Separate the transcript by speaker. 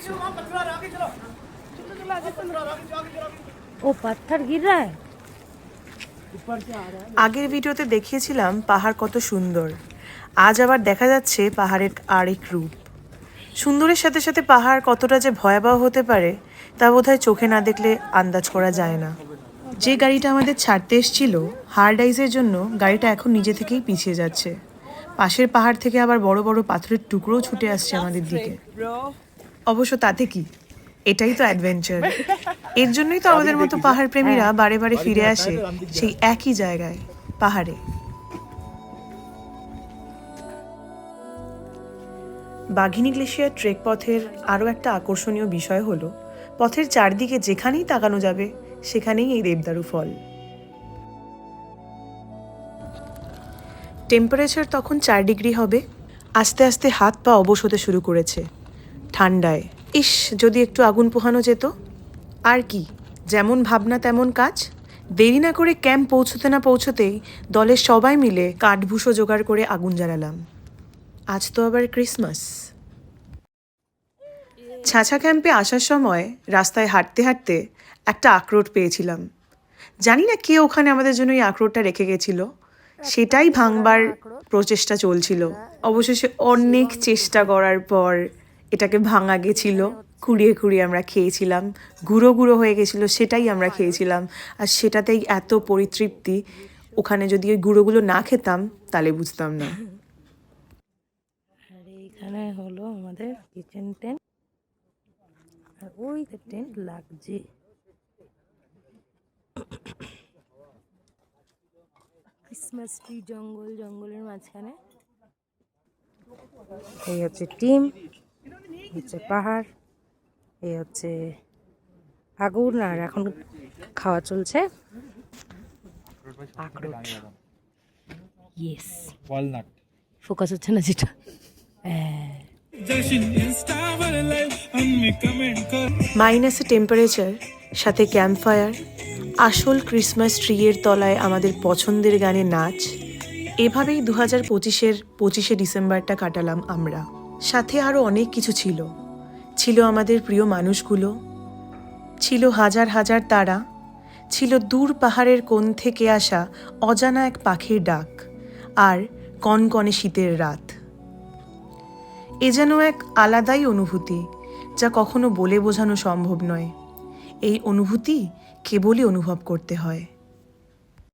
Speaker 1: যাচ্ছে। ও পাথর গির রা হ্যায়। আগের ভিডিওতে দেখিয়েছিলাম পাহাড় কত সুন্দর, আজ আবার দেখা যাচ্ছে পাহাড়ের আরেক রূপ। সুন্দরের সাথে সাথে পাহাড় কতটা যে ভয়াবহ হতে পারে তা বোধহয় চোখে না দেখলে আন্দাজ করা যায় না। যে গাড়িটা আমাদের ছাড়তে এসেছিল হার্ড আইসের জন্য, গাড়িটা এখন নিজে থেকেই পিছিয়ে যাচ্ছে। পাশের পাহাড় থেকে আবার বড় বড় পাথরের টুকরোও ছুটে আসছে আমাদের দিকে। অবশ্য তাতে কি, এটাই তো অ্যাডভেঞ্চার। এর জন্যই তো আমাদের মতো পাহাড় প্রেমীরা বারে বারে ফিরে আসে সেই একই জায়গায়, পাহাড়ে। বাঘিনী গ্লেশিয়ার ট্রেক পথের আরও একটা আকর্ষণীয় বিষয় হলো পথের চারদিকে যেখানেই তাকানো যাবে সেখানেই এই দেবদারু ফল। টেম্পারেচার তখন 4 ডিগ্রি হবে। আস্তে আস্তে হাত পা অবশ হতে শুরু করেছে ঠান্ডায়। ইস, যদি একটু আগুন পোহানো যেত। আর কি, যেমন ভাবনা তেমন কাজ। দেরি না করে ক্যাম্প পৌঁছতে না পৌঁছতেই দলের সবাই মিলে কাঠভুষো জোগাড় করে আগুন জ্বালালাম। আজ তো আবার ক্রিসমাস। ছাঁচা ক্যাম্পে আসার সময় রাস্তায় হাঁটতে হাঁটতে একটা আখরোট পেয়েছিলাম। জানি না কে ওখানে আমাদের জন্য এই আখরোটটা রেখে গেছিল, সেটাই ভাঙবার প্রচেষ্টা চলছিল। অবশেষে অনেক চেষ্টা করার পর এটাকে ভাঙা গেছিল। কুড়িয়ে কুড়িয়ে আমরা খেয়েছিলাম, গুঁড়ো গুঁড়ো হয়ে গেছিলো, সেটাই আমরা খেয়েছিলাম। আর সেটাতেই এত পরিতৃপ্তি, ওখানে যদি ওই গুঁড়োগুলো না খেতাম তাহলে বুঝতাম না।
Speaker 2: আর এইখানে হলো আমাদের কিচেন টেন্ট, আর ওই টেন্ট লাগছে। ক্রিসমাস ট্রি, জঙ্গলের মাঝখানে। এই হচ্ছে টিম, হচ্ছে পাহাড়, এই হচ্ছে আগুন, আর এখন খাওয়া চলছে আখরোট। Yes, walnut. ফোকাস হচ্ছে না যেটা।
Speaker 1: মাইনাসে টেম্পারেচার, সাথে ক্যাম্প ফায়ার, আসল ক্রিসমাস ট্রিয়ের তলায় আমাদের পছন্দের গানে নাচ, এভাবেই 2025-এর 25শে ডিসেম্বরটা কাটালাম আমরা। সাথে আরও অনেক কিছু ছিল। ছিল আমাদের প্রিয় মানুষগুলো, ছিল হাজার হাজার তারা, ছিল দূর পাহাড়ের কোণ থেকে আসা অজানা এক পাখির ডাক, আর কনকনে শীতের রাত। এ যেন এক আলাদাই অনুভূতি, যা কখনো বলে বোঝানো সম্ভব নয়। এই অনুভূতি কেবলই অনুভব করতে হয়।